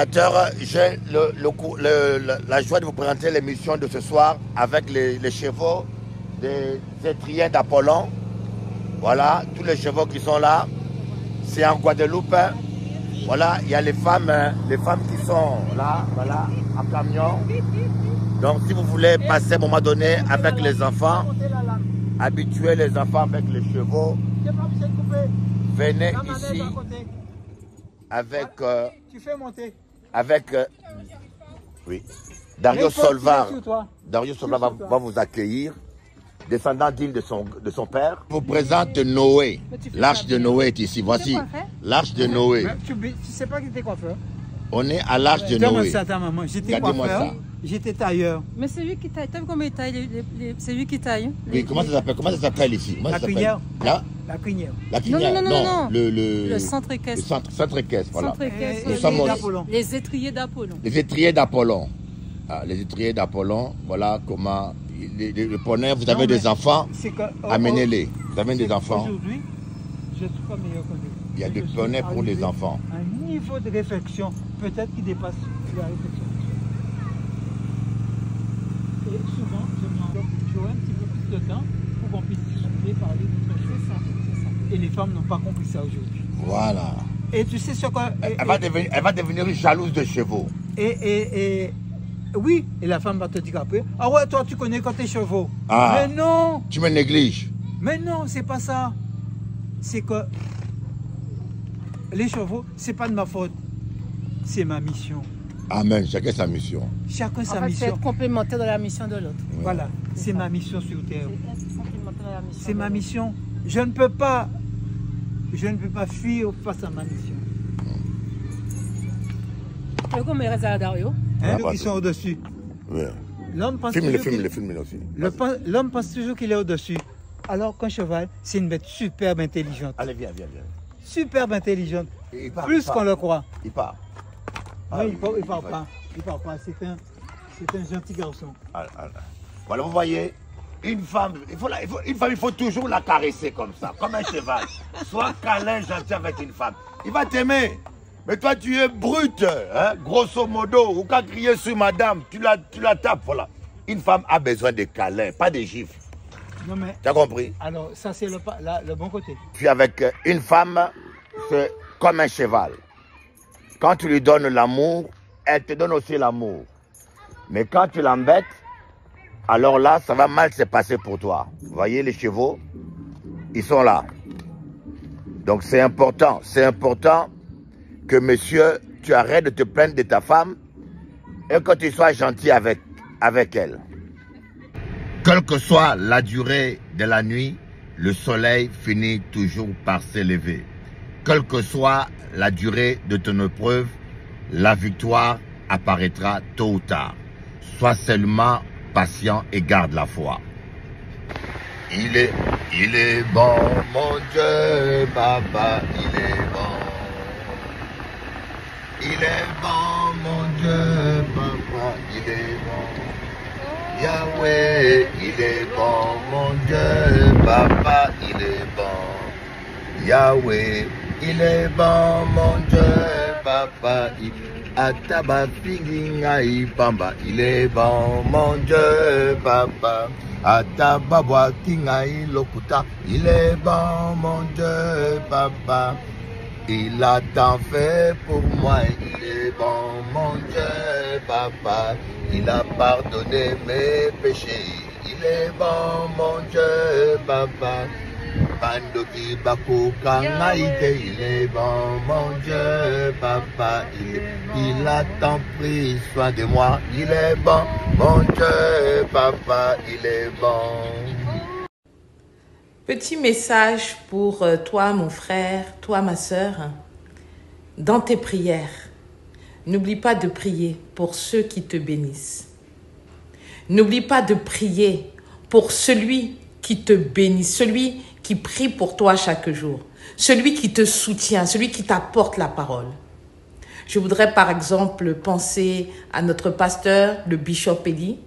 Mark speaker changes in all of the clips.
Speaker 1: téléspectateurs, j'ai la joie de vous présenter l'émission de ce soir avec les chevaux des étriers d'Apollon. Voilà, tous les chevaux qui sont là. C'est en Guadeloupe. Voilà, il y a les femmes qui sont là, voilà, en camion. Donc si vous voulez passer à un moment donné avec les enfants, habituer les enfants avec les chevaux, venez ici avec...
Speaker 2: tu fais monter.
Speaker 1: Avec... oui. Dario Solvar va vous accueillir, descendant d'île de son père. Je vous présente Noé. L'arche de Noé est ici. Voici l'arche de Noé.
Speaker 2: Tu sais pas qui était coiffeur?
Speaker 1: On est à l'arche de Noé.
Speaker 2: J'étais coiffeur, j'étais tailleur.
Speaker 3: Mais c'est lui qui taille. T'as vu comment il taille? C'est lui qui taille.
Speaker 1: Oui, comment ça s'appelle ici?
Speaker 2: La crinière.
Speaker 1: Là?
Speaker 2: La crinière.
Speaker 1: La crinière.
Speaker 3: Non.
Speaker 1: Le
Speaker 3: centre équestre.
Speaker 1: Le centre équestre, voilà.
Speaker 3: Les étriers d'Apollon.
Speaker 1: Les étriers d'Apollon. Ah, les étriers d'Apollon, voilà comment... Le poney, vous avez des enfants, amenez-les. Vous avez des enfants.
Speaker 2: Aujourd'hui, je ne suis pas meilleur que lui.
Speaker 1: Il y a des poneys pour les enfants.
Speaker 2: Un niveau de réflexion, peut-être qui dépasse la réflexion. Et souvent, j'aurais un petit peu plus de temps pour qu'on puisse discuter, parler d'autres choses. Et les femmes n'ont pas compris ça aujourd'hui.
Speaker 1: Voilà.
Speaker 2: Et tu sais ce quoi...
Speaker 1: Elle va devenir jalouse de chevaux.
Speaker 2: Oui, et la femme va te dire après, ah ouais, toi tu connais quand tes chevaux.
Speaker 1: Ah,
Speaker 2: mais non.
Speaker 1: Tu me négliges.
Speaker 2: Mais non, c'est pas ça. C'est que les chevaux, c'est pas de ma faute. C'est ma mission.
Speaker 1: Amen, chacun sa mission.
Speaker 2: Chacun sa
Speaker 3: mission.
Speaker 2: mission.
Speaker 3: C'est être complémentaire de la mission de l'autre.
Speaker 2: Ouais. Voilà, c'est ma mission sur Terre. C'est ma mission. Je ne peux pas fuir face à ma mission.
Speaker 3: Comment il reste à Dario?
Speaker 2: Hein, ils sont au-dessus.
Speaker 1: Oui.
Speaker 2: L'homme pense toujours qu'il est au-dessus. Alors qu'un cheval, c'est une bête superbe intelligente.
Speaker 1: Allez, viens.
Speaker 2: Superbe intelligente. Plus qu'on le croit.
Speaker 1: Il part.
Speaker 2: Non, il part pas. Il part pas. C'est un gentil garçon.
Speaker 1: Voilà, vous voyez, une femme, il faut toujours la caresser comme ça, comme un cheval. Sois câlin, gentil avec une femme. Il va t'aimer. Mais toi, tu es brute, hein? Grosso modo, ou qu'à crier sur madame, tu la tapes, voilà. Une femme a besoin de câlins, pas de gifles.
Speaker 2: Non mais...
Speaker 1: Tu as compris?
Speaker 2: Alors, ça c'est le bon côté.
Speaker 1: Puis avec une femme, c'est comme un cheval. Quand tu lui donnes l'amour, elle te donne aussi l'amour. Mais quand tu l'embêtes, alors là, ça va mal se passer pour toi. Vous voyez les chevaux? Ils sont là. Donc c'est important que monsieur, tu arrêtes de te plaindre de ta femme et que tu sois gentil avec elle. Quelle que soit la durée de la nuit, le soleil finit toujours par s'élever. Quelle que soit la durée de ton épreuve, la victoire apparaîtra tôt ou tard. Sois seulement patient et garde la foi. Il est bon, mon Dieu, papa, il est bon. Il est bon, mon Dieu, papa, il est bon. Yahweh, il est bon, mon Dieu, papa, il est bon. Yahweh, il est bon, mon Dieu, papa, il est bon. Ataba finginga ipamba, il est bon, mon Dieu, papa. Ataba boakinga ilokuta, il est bon, mon Dieu, papa. Il a tant fait pour moi, il est bon, mon Dieu, papa. Il a pardonné mes péchés, il est bon, mon Dieu, papa. Bandoki Bako Kangaïte, il est bon, mon Dieu, papa. Il a tant pris soin de moi, il est bon, mon Dieu, papa, il est bon.
Speaker 4: Petit message pour toi, mon frère, toi, ma sœur. Dans tes prières, n'oublie pas de prier pour ceux qui te bénissent. N'oublie pas de prier pour celui qui te bénit, celui qui prie pour toi chaque jour, celui qui te soutient, celui qui t'apporte la parole. Je voudrais par exemple penser à notre pasteur, le bishop Eli.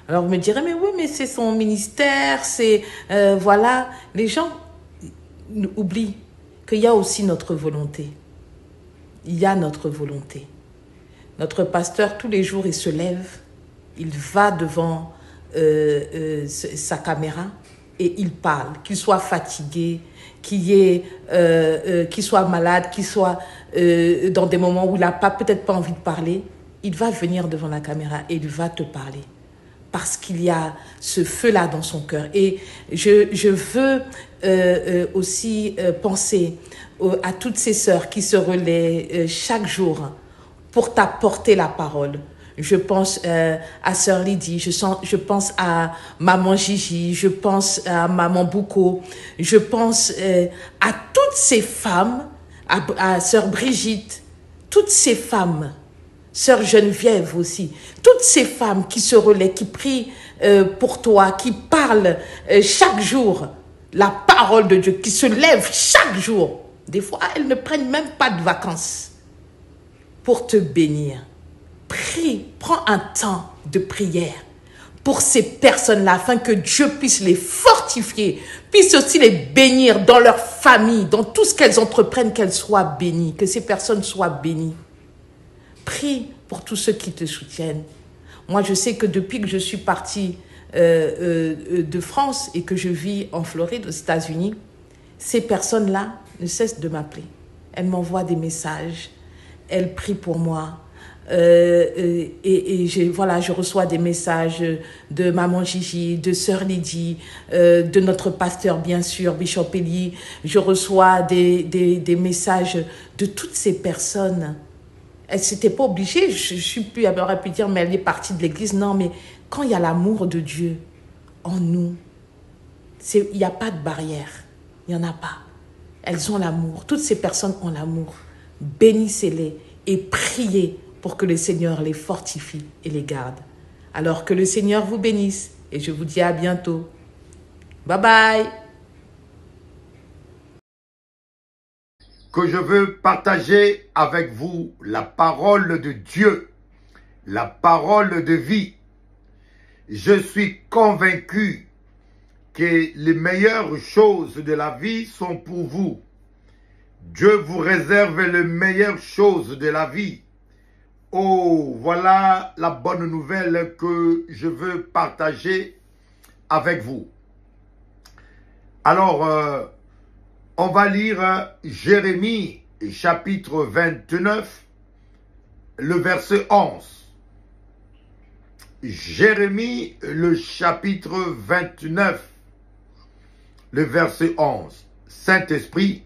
Speaker 4: Alors vous me direz, mais oui, mais c'est son ministère, c'est... voilà, les gens oublient qu'il y a aussi notre volonté. Il y a notre volonté. Notre pasteur, tous les jours, il se lève, il va devant sa caméra et il parle, qu'il soit fatigué, qu'il soit malade, qu'il soit dans des moments où il n'a peut-être pas envie de parler. Il va venir devant la caméra et il va te parler. Parce qu'il y a ce feu-là dans son cœur. Et je veux aussi penser à toutes ces sœurs qui se relaient chaque jour pour t'apporter la parole. Je pense à Sœur Lydie, je pense à Maman Gigi, je pense à Maman Bouko, je pense à toutes ces femmes, à Sœur Brigitte, toutes ces femmes, Sœur Geneviève aussi, toutes ces femmes qui se relaient, qui prient pour toi, qui parlent chaque jour la parole de Dieu, qui se lèvent chaque jour. Des fois, elles ne prennent même pas de vacances pour te bénir. Prie, prends un temps de prière pour ces personnes-là, afin que Dieu puisse les fortifier, puisse aussi les bénir dans leur famille, dans tout ce qu'elles entreprennent, qu'elles soient bénies, que ces personnes soient bénies. Prie pour tous ceux qui te soutiennent. Moi, je sais que depuis que je suis partie de France et que je vis en Floride, aux États-Unis, ces personnes-là ne cessent de m'appeler. Elles m'envoient des messages, elles prient pour moi. Je reçois des messages de Maman Gigi, de Sœur Lydie, de notre pasteur, bien sûr, Bishop Eli. Je reçois des messages de toutes ces personnes. Elle ne s'était pas obligée, elle aurait pu dire, mais elle est partie de l'église. Non, mais quand il y a l'amour de Dieu en nous, il n'y a pas de barrière. Il n'y en a pas. Elles ont l'amour. Toutes ces personnes ont l'amour. Bénissez-les et priez pour que le Seigneur les fortifie et les garde. Alors que le Seigneur vous bénisse et je vous dis à bientôt. Bye bye.
Speaker 1: Que je veux partager avec vous la parole de Dieu, la parole de vie. Je suis convaincu que les meilleures choses de la vie sont pour vous. Dieu vous réserve les meilleures choses de la vie. Oh, voilà la bonne nouvelle que je veux partager avec vous. Alors, on va lire Jérémie, chapitre 29, le verset 11. Jérémie, le chapitre 29, le verset 11. Saint-Esprit,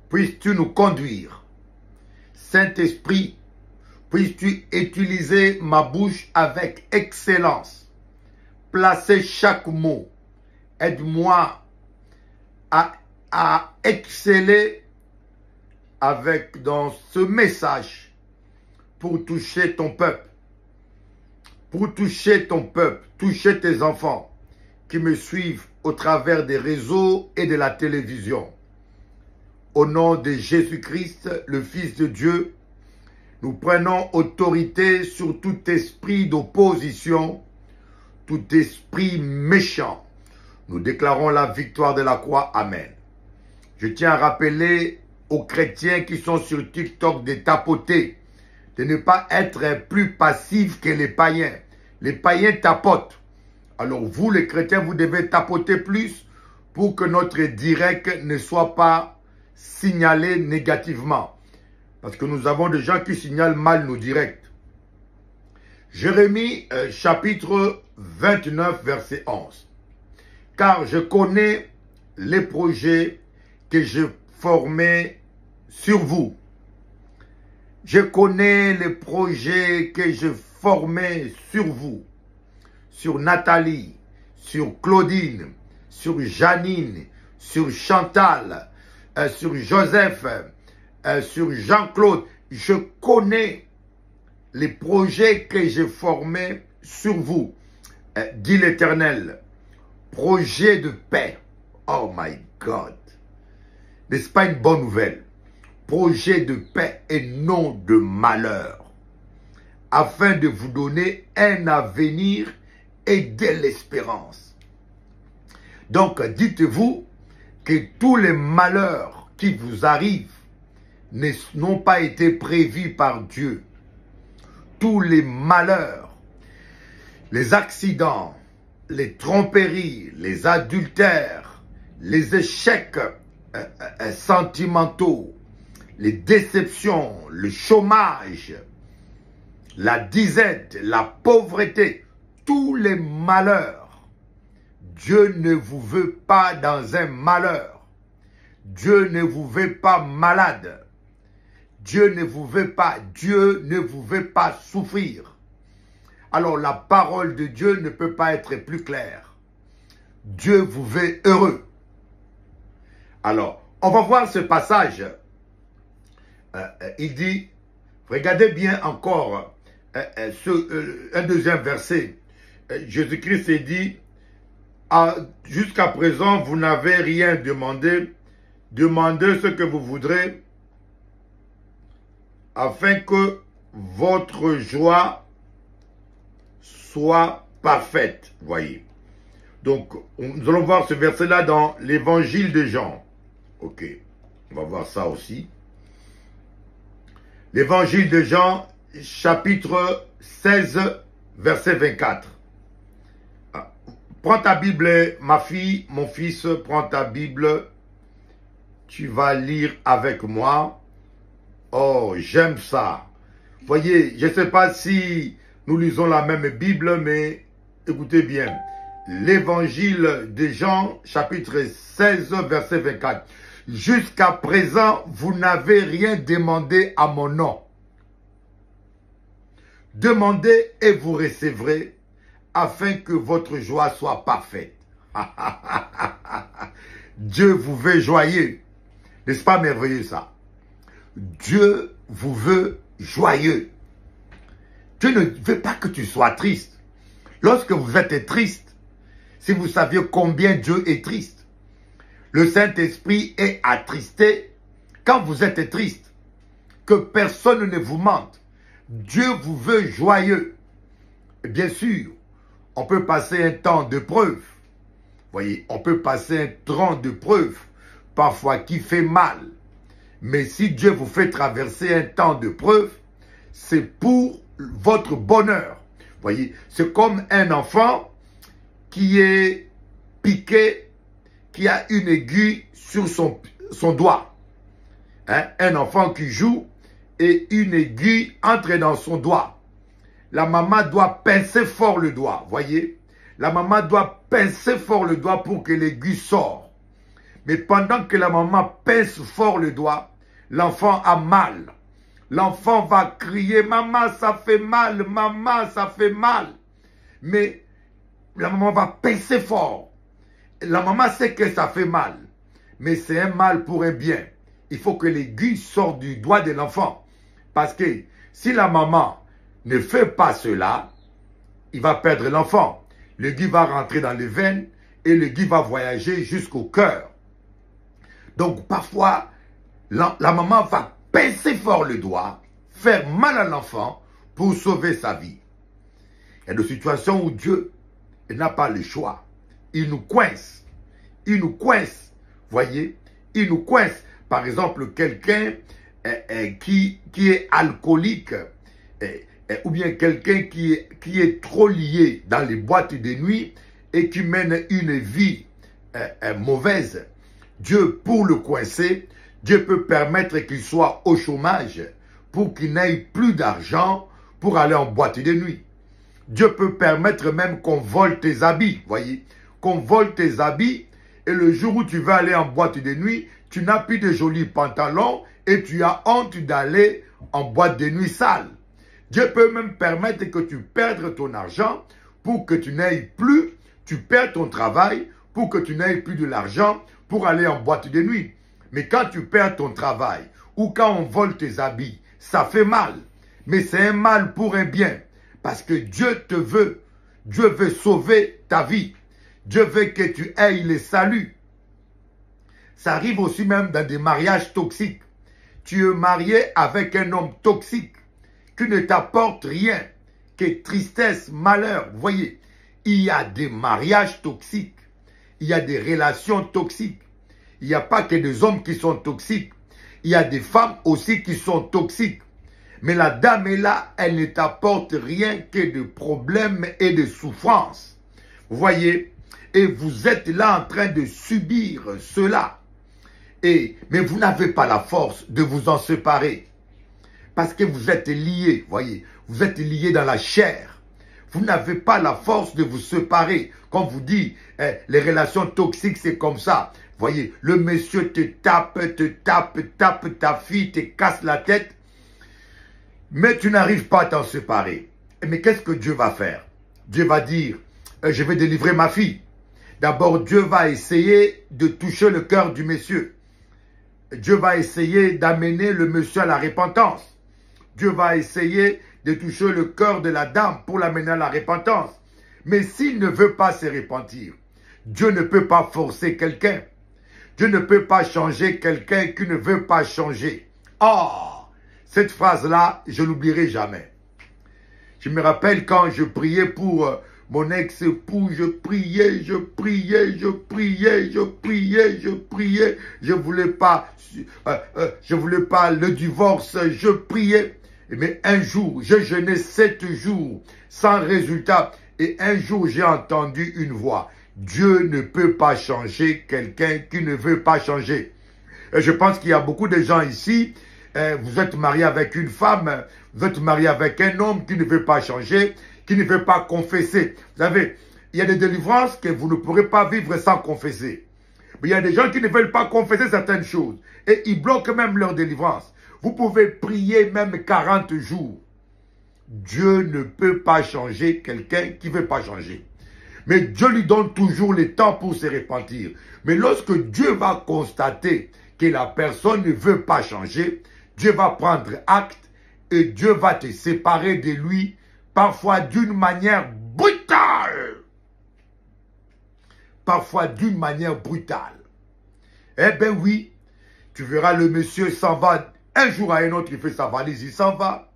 Speaker 1: puisses-tu nous conduire. Saint-Esprit, puisses-tu utiliser ma bouche avec excellence. Placer chaque mot. Aide-moi à exceller dans ce message pour toucher ton peuple. Pour toucher ton peuple, toucher tes enfants qui me suivent au travers des réseaux et de la télévision. Au nom de Jésus-Christ, le Fils de Dieu, nous prenons autorité sur tout esprit d'opposition, tout esprit méchant. Nous déclarons la victoire de la croix. Amen. Je tiens à rappeler aux chrétiens qui sont sur TikTok de tapoter, de ne pas être plus passifs que les païens. Les païens tapotent. Alors vous, les chrétiens, vous devez tapoter plus pour que notre direct ne soit pas signalé négativement. Parce que nous avons des gens qui signalent mal nos directs. Jérémie, chapitre 29, verset 11. Car je connais les projets que je formais sur vous. Je connais les projets que je formais sur vous. Sur Nathalie, sur Claudine, sur Janine, sur Chantal, sur Joseph, sur Jean-Claude. Je connais les projets que je formais sur vous, dit l'Éternel. Projet de paix. Oh my God. N'est-ce pas une bonne nouvelle? Projet de paix et non de malheur. Afin de vous donner un avenir et de l'espérance. Donc, dites-vous que tous les malheurs qui vous arrivent n'ont pas été prévus par Dieu. tous les malheurs, les accidents, les tromperies, les adultères, les échecs sentimentaux, les déceptions, le chômage, la disette, la pauvreté, tous les malheurs. Dieu ne vous veut pas dans un malheur. Dieu ne vous veut pas malade. Dieu ne vous veut pas souffrir. Alors la parole de Dieu ne peut pas être plus claire. Dieu vous veut heureux. Alors, on va voir ce passage. Il dit, regardez bien encore un deuxième verset. Jésus-Christ dit, jusqu'à présent, vous n'avez rien demandé. Demandez ce que vous voudrez, afin que votre joie soit parfaite. Voyez. Donc, nous allons voir ce verset-là dans l'évangile de Jean. Ok, on va voir ça aussi. L'évangile de Jean, chapitre 16, verset 24. Prends ta Bible, ma fille, mon fils, prends ta Bible. Tu vas lire avec moi. Oh, j'aime ça. Voyez, je ne sais pas si nous lisons la même Bible, mais écoutez bien. L'évangile de Jean, chapitre 16, verset 24. Jusqu'à présent, vous n'avez rien demandé à mon nom. Demandez et vous recevrez, afin que votre joie soit parfaite. Dieu vous veut joyeux. N'est-ce pas merveilleux ça? Dieu vous veut joyeux. Dieu ne veut pas que tu sois triste. Lorsque vous êtes triste, si vous saviez combien Dieu est triste, le Saint-Esprit est attristé quand vous êtes triste. Que personne ne vous mente. Dieu vous veut joyeux. Et bien sûr, on peut passer un temps de preuve. Voyez, on peut passer un temps de preuve, parfois qui fait mal. Mais si Dieu vous fait traverser un temps de preuve, c'est pour votre bonheur. Voyez, c'est comme un enfant qui est piqué, qui a une aiguille sur son doigt. Hein? Un enfant qui joue et une aiguille entre dans son doigt. La maman doit pincer fort le doigt, voyez. La maman doit pincer fort le doigt pour que l'aiguille sorte. Mais pendant que la maman pince fort le doigt, l'enfant a mal. L'enfant va crier, maman, ça fait mal, maman, ça fait mal. Mais la maman va pincer fort. La maman sait que ça fait mal. Mais c'est un mal pour un bien. Il faut que l'aiguille sorte du doigt de l'enfant. Parce que si la maman ne fait pas cela, il va perdre l'enfant. L'aiguille va rentrer dans les veines et l'aiguille va voyager jusqu'au cœur. Donc parfois, la maman va pincer fort le doigt, faire mal à l'enfant pour sauver sa vie. Il y a des situations où Dieu n'a pas le choix. Il nous coince. Il nous coince. Voyez, il nous coince. Par exemple, quelqu'un qui est alcoolique ou bien quelqu'un qui est trop lié dans les boîtes de nuit et qui mène une vie mauvaise. Dieu, pour le coincer, Dieu peut permettre qu'il soit au chômage pour qu'il n'ait plus d'argent pour aller en boîte de nuit. Dieu peut permettre même qu'on vole tes habits, voyez, qu'on vole tes habits et le jour où tu vas aller en boîte de nuit, tu n'as plus de jolis pantalons et tu as honte d'aller en boîte de nuit sale. Dieu peut même permettre que tu perdes ton argent pour que tu n'aies plus, tu perds ton travail pour que tu n'aies plus de l'argent pour aller en boîte de nuit. Mais quand tu perds ton travail ou quand on vole tes habits, ça fait mal. Mais c'est un mal pour un bien. Parce que Dieu te veut. Dieu veut sauver ta vie. Dieu veut que tu aies le salut. Ça arrive aussi même dans des mariages toxiques. Tu es marié avec un homme toxique qui ne t'apporte rien, que tristesse, malheur. Vous voyez, il y a des mariages toxiques. Il y a des relations toxiques. Il n'y a pas que des hommes qui sont toxiques. Il y a des femmes aussi qui sont toxiques. Mais la dame est là, elle ne t'apporte rien que de problèmes et de souffrances. Vous voyez? Et vous êtes là en train de subir cela. Mais vous n'avez pas la force de vous en séparer. Parce que vous êtes liés, voyez. Vous êtes liés dans la chair. Vous n'avez pas la force de vous séparer. Comme vous dit, les relations toxiques, c'est comme ça. Voyez, le monsieur te tape ta fille, te casse la tête. Mais tu n'arrives pas à t'en séparer. Mais qu'est-ce que Dieu va faire? Dieu va dire, je vais délivrer ma fille. D'abord, Dieu va essayer de toucher le cœur du monsieur. Dieu va essayer d'amener le monsieur à la repentance. Dieu va essayer de toucher le cœur de la dame pour l'amener à la repentance. Mais s'il ne veut pas se repentir, Dieu ne peut pas forcer quelqu'un. Dieu ne peut pas changer quelqu'un qui ne veut pas changer. Oh, cette phrase-là, je ne l'oublierai jamais. Je me rappelle quand je priais pour mon ex-époux, je priais, je voulais pas le divorce, je priais. Mais un jour, je jeûnais 7 jours sans résultat. Et un jour, j'ai entendu une voix. Dieu ne peut pas changer quelqu'un qui ne veut pas changer. Et je pense qu'il y a beaucoup de gens ici, vous êtes marié avec une femme, vous êtes marié avec un homme qui ne veut pas changer, qui ne veut pas confesser. Vous savez, il y a des délivrances que vous ne pourrez pas vivre sans confesser. Mais il y a des gens qui ne veulent pas confesser certaines choses. Et ils bloquent même leur délivrance. Vous pouvez prier même 40 jours. Dieu ne peut pas changer quelqu'un qui ne veut pas changer. Mais Dieu lui donne toujours le temps pour se repentir. Mais lorsque Dieu va constater que la personne ne veut pas changer, Dieu va prendre acte et Dieu va te séparer de lui, parfois d'une manière brutale. Parfois d'une manière brutale. Eh bien oui, tu verras le monsieur s'en va, un jour à un autre il fait sa valise, il s'en va.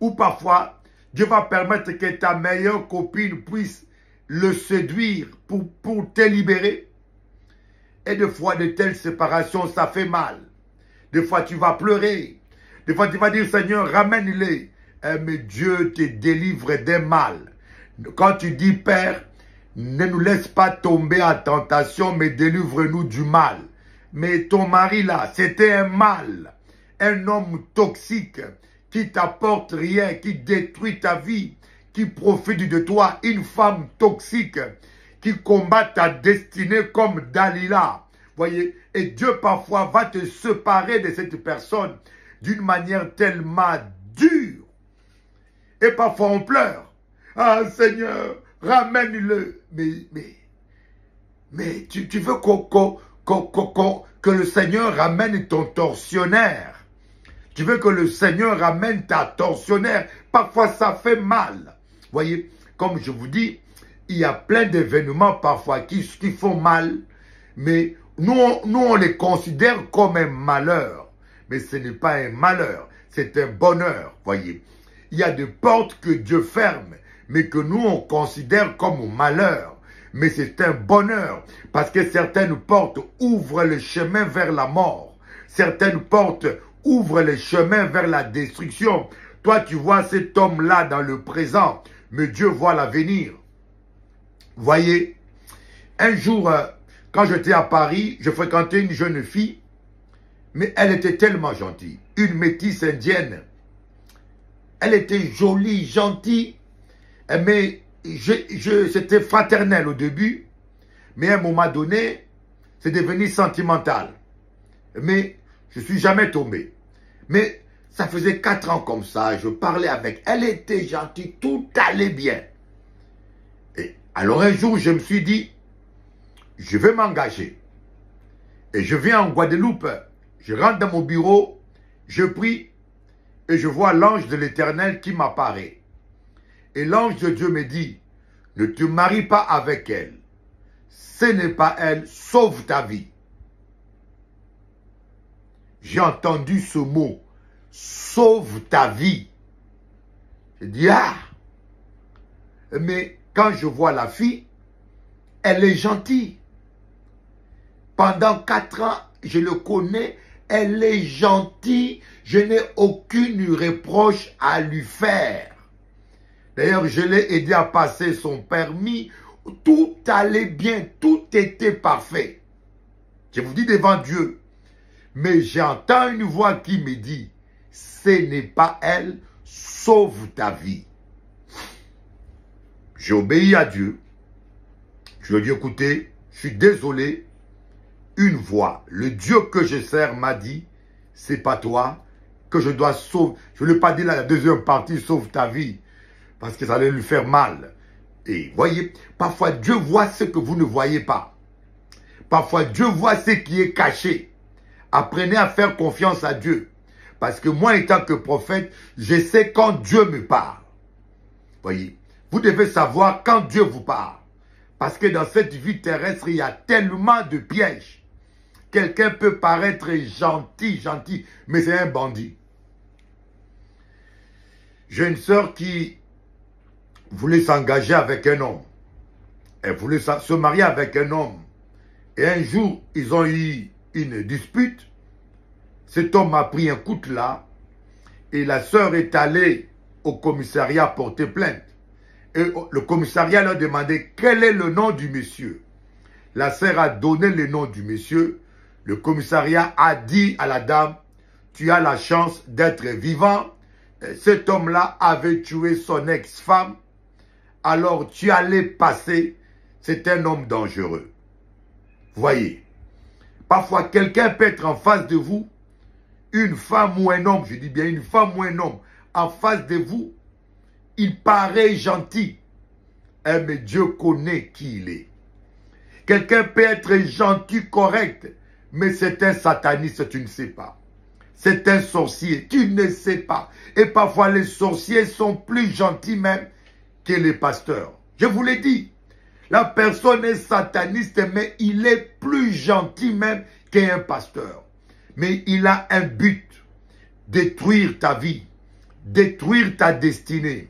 Speaker 1: Ou parfois, Dieu va permettre que ta meilleure copine puisse le séduire pour te libérer. Et des fois, de telles séparations, ça fait mal. Des fois, tu vas pleurer. Des fois, tu vas dire, Seigneur, ramène-les. Mais Dieu te délivre des mal. Quand tu dis, Père, ne nous laisse pas tomber en tentation, mais délivre-nous du mal. Mais ton mari là, c'était un mal. Un homme toxique qui t'apporte rien, qui détruit ta vie, qui profite de toi. Une femme toxique qui combat ta destinée comme Dalila. Voyez, et Dieu parfois va te séparer de cette personne d'une manière tellement dure. Et parfois on pleure. Ah Seigneur, ramène-le. Mais tu veux que le Seigneur ramène ton tortionnaire. Tu veux que le Seigneur ramène ta tortionnaire. Parfois ça fait mal. Voyez, comme je vous dis, il y a plein d'événements parfois qui font mal. Mais nous, on les considère comme un malheur. Mais ce n'est pas un malheur, c'est un bonheur, voyez. Il y a des portes que Dieu ferme, mais que nous, on considère comme malheur. Mais c'est un bonheur, parce que certaines portes ouvrent le chemin vers la mort. Certaines portes ouvrent le chemin vers la destruction. Toi, tu vois cet homme-là dans le présent, mais Dieu voit l'avenir. Voyez, un jour, quand j'étais à Paris, je fréquentais une jeune fille, mais elle était tellement gentille, une métisse indienne. Elle était jolie, gentille, mais c'était fraternel au début, mais à un moment donné, c'est devenu sentimental. Mais je ne suis jamais tombé. Mais ça faisait 4 ans comme ça, je parlais avec elle, elle était gentille, tout allait bien. Et alors un jour, je me suis dit, je vais m'engager. Et je viens en Guadeloupe, je rentre dans mon bureau, je prie, et je vois l'ange de l'Éternel qui m'apparaît. Et l'ange de Dieu me dit, ne te marie pas avec elle. Ce n'est pas elle, sauve ta vie. J'ai entendu ce mot, sauve ta vie. Je dis, ah! Mais quand je vois la fille, elle est gentille. Pendant 4 ans, je le connais, Elle est gentille, je n'ai aucune reproche à lui faire. D'ailleurs, je l'ai aidé à passer son permis. Tout allait bien, tout était parfait. Je vous dis devant Dieu. Mais j'entends une voix qui me dit, ce n'est pas elle, sauve ta vie. J'ai obéi à Dieu. Je lui ai dit, écoutez, je suis désolé. Une voix, le Dieu que je sers m'a dit, c'est pas toi que je dois sauver. Je ne l'ai pas dit la deuxième partie, sauve ta vie, parce que ça allait lui faire mal. Et voyez, parfois Dieu voit ce que vous ne voyez pas. Parfois Dieu voit ce qui est caché. Apprenez à faire confiance à Dieu. Parce que moi, étant que prophète, je sais quand Dieu me parle. Voyez, vous devez savoir quand Dieu vous parle. Parce que dans cette vie terrestre, il y a tellement de pièges. Quelqu'un peut paraître gentil, mais c'est un bandit. J'ai une sœur qui voulait s'engager avec un homme. Elle voulait se marier avec un homme. Et un jour, ils ont eu une dispute. Cet homme a pris un coup de là. Et la sœur est allée au commissariat porter plainte. Et le commissariat leur a demandé quel est le nom du monsieur. La sœur a donné le nom du monsieur. Le commissariat a dit à la dame, tu as la chance d'être vivant. Cet homme-là avait tué son ex-femme. Alors tu allais passer. C'est un homme dangereux. Voyez, parfois quelqu'un peut être en face de vous, une femme ou un homme, je dis bien une femme ou un homme, en face de vous, il paraît gentil, mais Dieu connaît qui il est. Quelqu'un peut être gentil, correct, mais c'est un sataniste, tu ne sais pas. C'est un sorcier, tu ne sais pas. Et parfois les sorciers sont plus gentils même que les pasteurs. Je vous l'ai dit. La personne est sataniste, mais il est plus gentil même qu'un pasteur. Mais il a un but, détruire ta vie, détruire ta destinée.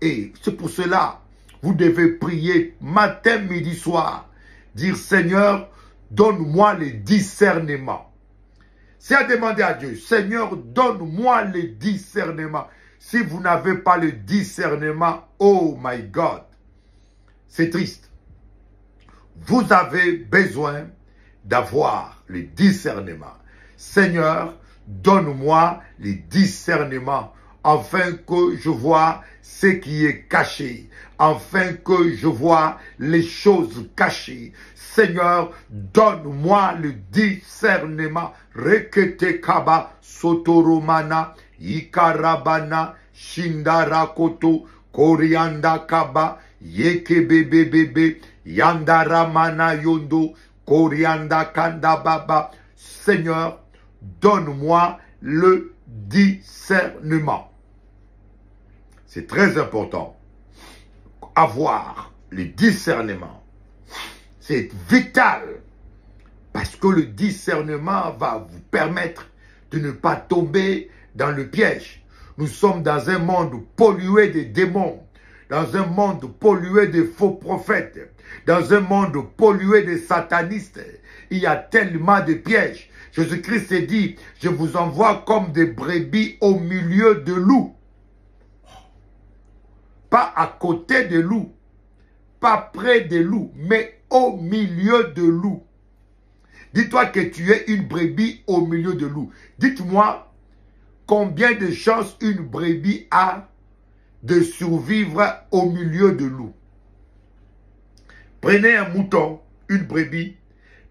Speaker 1: Et c'est pour cela, vous devez prier matin, midi, soir. Dire, Seigneur, donne-moi le discernement. C'est à demander à Dieu, Seigneur, donne-moi le discernement. Si vous n'avez pas le discernement, oh my God, c'est triste. Vous avez besoin d'avoir le discernement. Seigneur, donne-moi le discernement afin que je vois ce qui est caché, afin que je vois les choses cachées. Seigneur, donne-moi le discernement. Rekete kaba sotoromana, ikarabana, shindarakoto, korianda kaba, yekebebebebe, yandaramana yondo, korianda kanda baba. Seigneur, donne-moi le discernement. C'est très important. Avoir le discernement, c'est vital. Parce que le discernement va vous permettre de ne pas tomber dans le piège. Nous sommes dans un monde pollué de démons, dans un monde pollué de faux prophètes, dans un monde pollué de satanistes. Il y a tellement de pièges. Jésus-Christ dit, je vous envoie comme des brebis au milieu de loups. Pas à côté des loups, pas près des loups, mais au milieu de loups. Dis-toi que tu es une brebis au milieu de loups. Dites-moi combien de chances une brebis a de survivre au milieu de loups. Prenez un mouton, une brebis,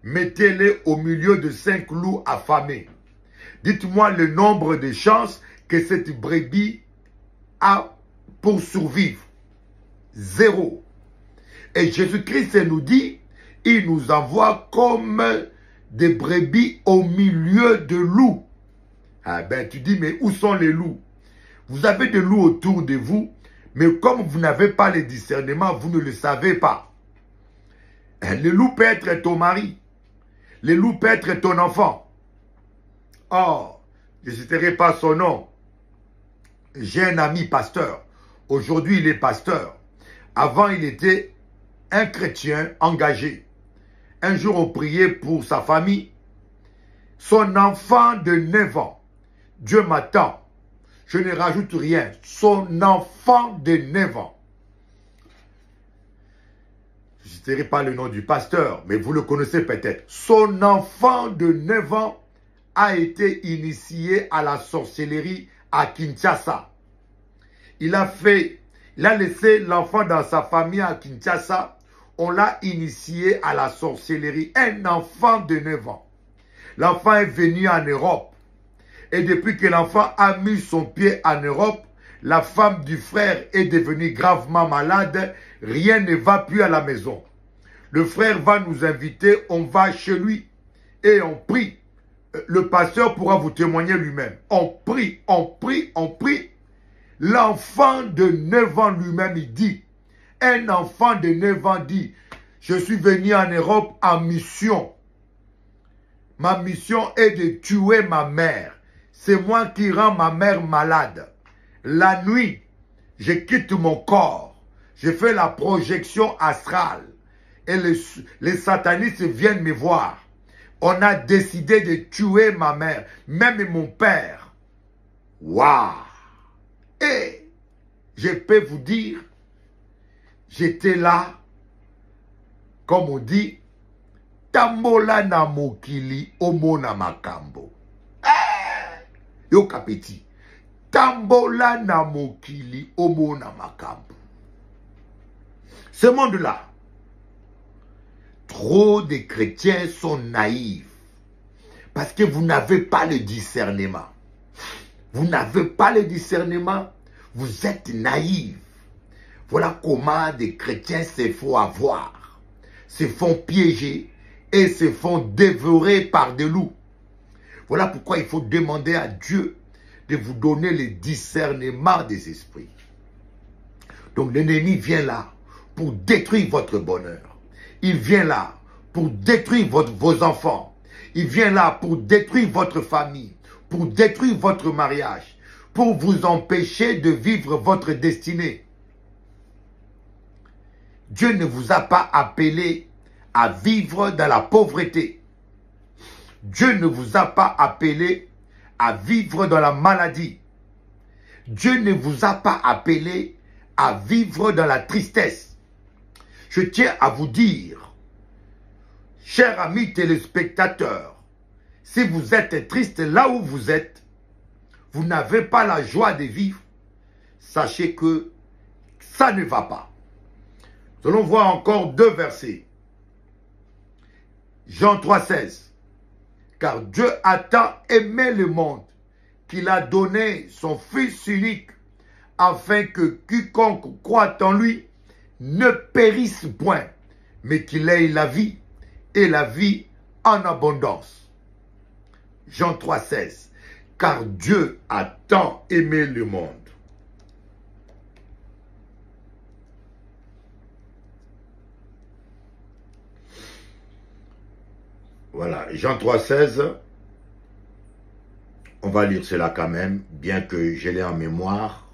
Speaker 1: mettez-les au milieu de 5 loups affamés. Dites-moi le nombre de chances que cette brebis a pour survivre. 0. Et Jésus-Christ nous dit, il nous envoie comme des brebis au milieu de loups. Ah ben tu dis, mais où sont les loups? Vous avez des loups autour de vous, mais comme vous n'avez pas le discernement, vous ne le savez pas. Le loup peut être ton mari. Le loup peut être ton enfant. Or, je ne citerai pas son nom. J'ai un ami pasteur. Aujourd'hui, il est pasteur. Avant, il était un chrétien engagé. Un jour, on priait pour sa famille. son enfant de 9 ans. Dieu m'attend. Je ne rajoute rien. Son enfant de 9 ans. Je ne citerai pas le nom du pasteur, mais vous le connaissez peut-être. Son enfant de 9 ans a été initié à la sorcellerie à Kinshasa. Il a laissé l'enfant dans sa famille à Kinshasa. On l'a initié à la sorcellerie. Un enfant de 9 ans. L'enfant est venu en Europe. Et depuis que l'enfant a mis son pied en Europe, la femme du frère est devenue gravement malade. Rien ne va plus à la maison. Le frère va nous inviter, on va chez lui et on prie. Le pasteur pourra vous témoigner lui-même. On prie, on prie, on prie. L'enfant de 9 ans lui-même, il dit, un enfant de 9 ans dit, je suis venu en Europe en mission. Ma mission est de tuer ma mère. C'est moi qui rends ma mère malade. La nuit, je quitte mon corps. Je fais la projection astrale. Et les satanistes viennent me voir. On a décidé de tuer ma mère. Même mon père. Waouh! Et je peux vous dire, j'étais là, comme on dit, tambola na mokili omona makambo. Yo kapeti. Tambola na mokili omona makambo. Ce monde-là, trop de chrétiens sont naïfs. Parce que vous n'avez pas le discernement. Vous n'avez pas le discernement. Vous êtes naïfs. Voilà comment des chrétiens se font avoir. Se font piéger et se font dévorer par des loups. Voilà pourquoi il faut demander à Dieu de vous donner le discernement des esprits. Donc l'ennemi vient là pour détruire votre bonheur. Il vient là pour détruire vos enfants. Il vient là pour détruire votre famille, pour détruire votre mariage, pour vous empêcher de vivre votre destinée. Dieu ne vous a pas appelé à vivre dans la pauvreté. Dieu ne vous a pas appelé à vivre dans la maladie. Dieu ne vous a pas appelé à vivre dans la tristesse. Je tiens à vous dire, chers amis téléspectateurs, si vous êtes triste là où vous êtes, vous n'avez pas la joie de vivre, sachez que ça ne va pas. Nous allons voir encore 2 versets. Jean 3,16. Car Dieu a tant aimé le monde qu'il a donné son Fils unique afin que quiconque croit en lui ne périsse point, mais qu'il ait la vie et la vie en abondance. Jean 3,16. Car Dieu a tant aimé le monde. Voilà, Jean 3,16. On va lire cela quand même, bien que je l'ai en mémoire.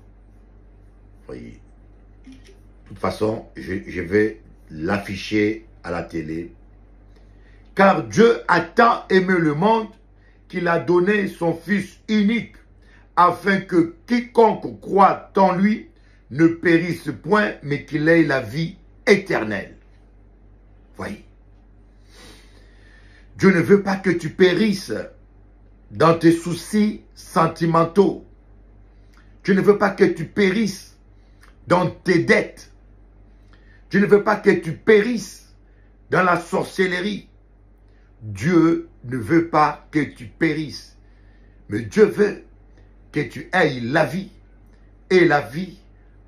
Speaker 1: Voyez. De toute façon, je vais l'afficher à la télé. Car Dieu a tant aimé le monde qu'il a donné son Fils unique, afin que quiconque croit en lui ne périsse point, mais qu'il ait la vie éternelle. Voyez. Dieu ne veut pas que tu périsses dans tes soucis sentimentaux. Dieu ne veut pas que tu périsses dans tes dettes. Dieu ne veut pas que tu périsses dans la sorcellerie. Dieu ne veut pas que tu périsses. Mais Dieu veut que tu aies la vie et la vie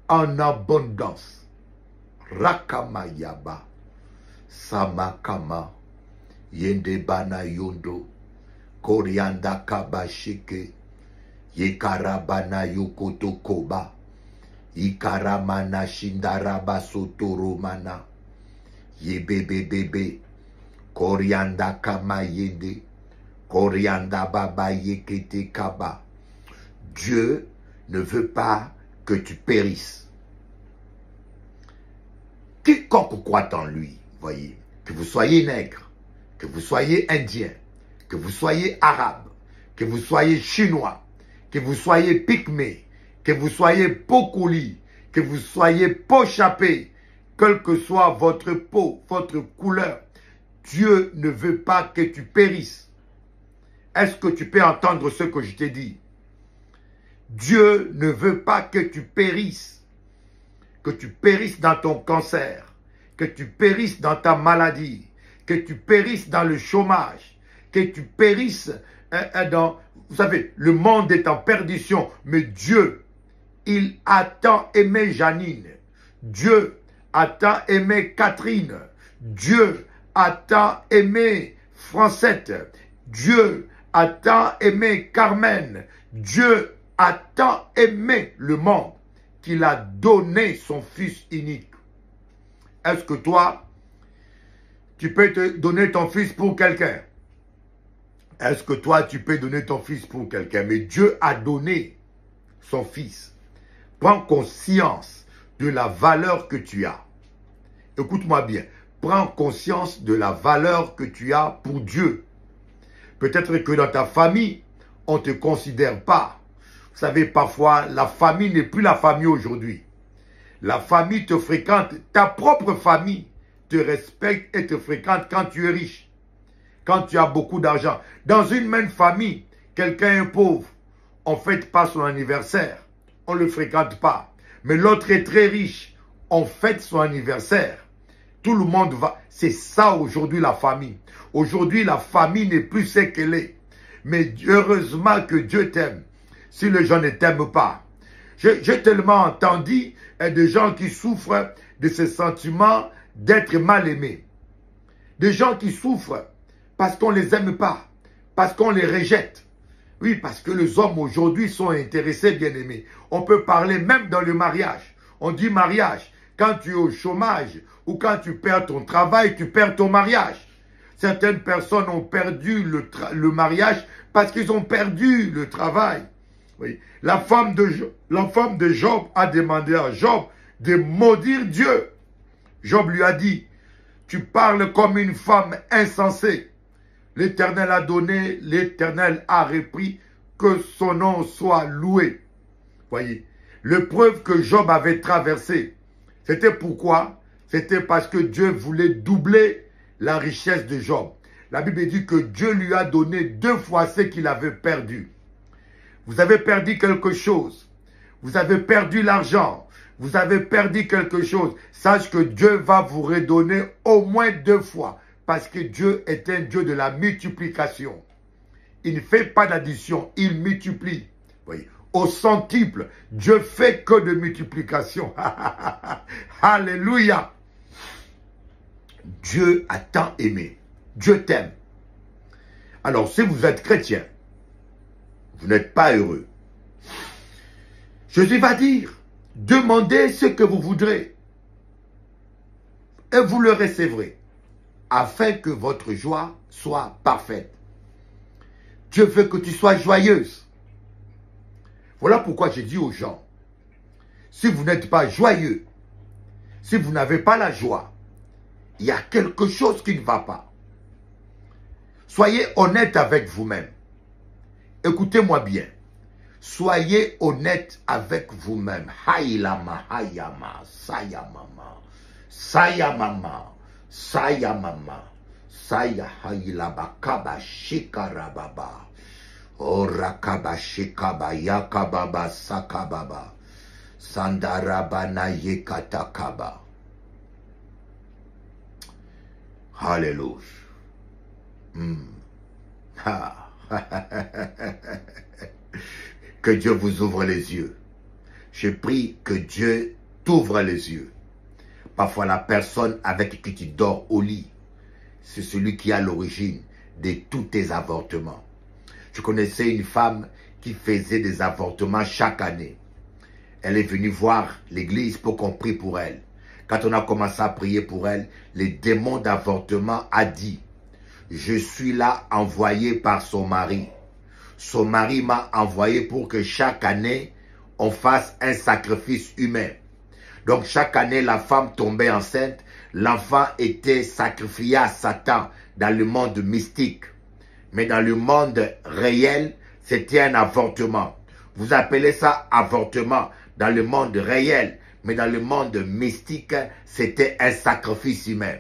Speaker 1: en abondance. Rakamayaba, Samakama, Yende bana yondo, Korianda kabashike, Yekarabana yokoto koba, Ikaramana shindaraba sotoromana, Yebebebebe, Korianda kama yende, Korianda baba yekete kaba. Dieu ne veut pas que tu périsses. Quiconque croit en lui, voyez, que vous soyez nègre, que vous soyez indien, que vous soyez arabe, que vous soyez chinois, que vous soyez pygmée, que vous soyez pokoli, que vous soyez pochapé, quelle que soit votre peau, votre couleur, Dieu ne veut pas que tu périsses. Est-ce que tu peux entendre ce que je t'ai dit? Dieu ne veut pas que tu périsses dans ton cancer, que tu périsses dans ta maladie, que tu périsses dans le chômage, que tu périsses dans... Vous savez, le monde est en perdition, mais Dieu, il a tant aimé Janine, Dieu a tant aimé Catherine, Dieu a tant aimé Francette, Dieu a tant aimé Carmen, Dieu a tant aimé le monde qu'il a donné son Fils unique. Est-ce que toi, tu peux te donner ton fils pour quelqu'un? Est-ce que toi, tu peux donner ton fils pour quelqu'un? Mais Dieu a donné son Fils. Prends conscience de la valeur que tu as. Écoute-moi bien. Prends conscience de la valeur que tu as pour Dieu. Peut-être que dans ta famille, on ne te considère pas. Vous savez, parfois, la famille n'est plus la famille aujourd'hui. La famille te fréquente, ta propre famille te respecte et te fréquente quand tu es riche, quand tu as beaucoup d'argent. Dans une même famille, quelqu'un est pauvre, on ne fête pas son anniversaire, on ne le fréquente pas. Mais l'autre est très riche, on fête son anniversaire. Tout le monde va. C'est ça aujourd'hui la famille. Aujourd'hui, la famille n'est plus ce qu'elle est. Mais heureusement que Dieu t'aime. Si les gens ne t'aiment pas. J'ai tellement entendu des gens qui souffrent de ce sentiment d'être mal aimés. Des gens qui souffrent parce qu'on ne les aime pas, parce qu'on les rejette. Oui, parce que les hommes aujourd'hui sont intéressés, bien aimés. On peut parler même dans le mariage. On dit mariage. Quand tu es au chômage ou quand tu perds ton travail, tu perds ton mariage. Certaines personnes ont perdu le mariage parce qu'ils ont perdu le travail. Oui. La femme de Job a demandé à Job de maudire Dieu. Job lui a dit, tu parles comme une femme insensée. L'Éternel a donné, l'Éternel a repris, que son nom soit loué. Voyez, l'épreuve que Job avait traversée, c'était pourquoi? C'était parce que Dieu voulait doubler la richesse de Job. La Bible dit que Dieu lui a donné 2 fois ce qu'il avait perdu. Vous avez perdu quelque chose. Vous avez perdu l'argent. Vous avez perdu quelque chose. Sache que Dieu va vous redonner au moins 2 fois. Parce que Dieu est un Dieu de la multiplication. Il ne fait pas d'addition, il multiplie. Voyez, au centuple, Dieu fait que de multiplication. Alléluia. Dieu a tant aimé. Dieu t'aime. Alors, si vous êtes chrétien, vous n'êtes pas heureux. Jésus va dire, demandez ce que vous voudrez et vous le recevrez, afin que votre joie soit parfaite. Dieu veut que tu sois joyeuse. Voilà pourquoi j'ai dit aux gens, si vous n'êtes pas joyeux, si vous n'avez pas la joie, il y a quelque chose qui ne va pas. Soyez honnête avec vous-même. Écoutez-moi bien. Soyez honnête avec vous-même. Haïlama, hayama, sayamama, sayamama, sayamama, saya haïlaba, kaba, shikarababa, orakaba, shikaba, yakababa, sakababa, sandarabana, yekatakaba. Alléluia. Que Dieu vous ouvre les yeux. Je prie que Dieu t'ouvre les yeux. Parfois la personne avec qui tu dors au lit, c'est celui qui a l'origine de tous tes avortements. Je connaissais une femme qui faisait des avortements chaque année. Elle est venue voir l'église pour qu'on prie pour elle. Quand on a commencé à prier pour elle, les démons d'avortement a dit, je suis là envoyé par son mari. Son mari m'a envoyé pour que chaque année, on fasse un sacrifice humain. Donc chaque année, la femme tombait enceinte, l'enfant était sacrifié à Satan dans le monde mystique. mais dans le monde réel, c'était un avortement. Vous appelez ça avortement dans le monde réel, mais dans le monde mystique, c'était un sacrifice humain.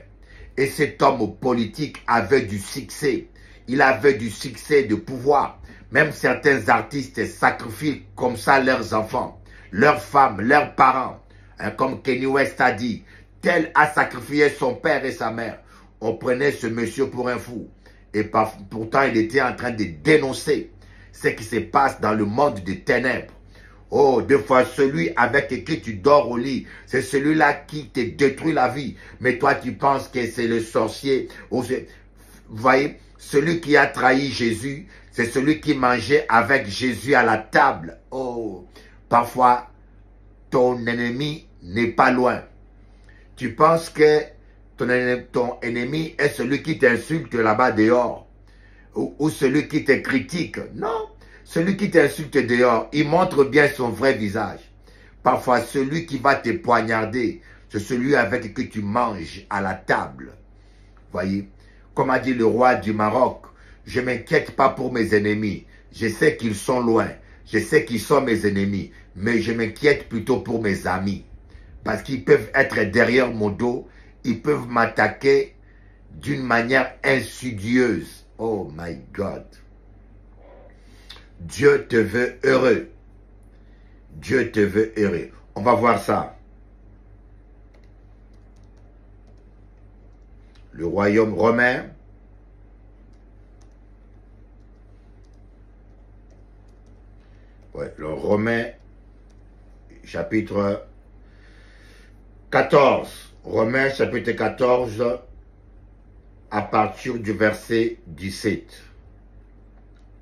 Speaker 1: Et cet homme politique avait du succès. Il avait du succès de pouvoir. Même certains artistes sacrifient comme ça leurs enfants, leurs femmes, leurs parents. Hein, comme Kanye West a dit, tel a sacrifié son père et sa mère. On prenait ce monsieur pour un fou. Et pourtant, il était en train de dénoncer ce qui se passe dans le monde des ténèbres. Oh, des fois, celui avec qui tu dors au lit, c'est celui-là qui te détruit la vie. Mais toi, tu penses que c'est le sorcier. Vous voyez, celui qui a trahi Jésus, c'est celui qui mangeait avec Jésus à la table. Oh, parfois, ton ennemi n'est pas loin. Tu penses que ton ennemi est celui qui t'insulte là-bas dehors. Ou celui qui te critique. Non. Celui qui t'insulte dehors, il montre bien son vrai visage. Parfois, celui qui va te poignarder, c'est celui avec qui tu manges à la table. Voyez, comme a dit le roi du Maroc, je ne m'inquiète pas pour mes ennemis. Je sais qu'ils sont loin. Je sais qu'ils sont mes ennemis. Mais je m'inquiète plutôt pour mes amis. Parce qu'ils peuvent être derrière mon dos. Ils peuvent m'attaquer d'une manière insidieuse. Oh my God. Dieu te veut heureux. Dieu te veut heureux. On va voir ça. Le royaume romain. Ouais, le Romain, chapitre 14. Romains, chapitre 14, à partir du verset 17.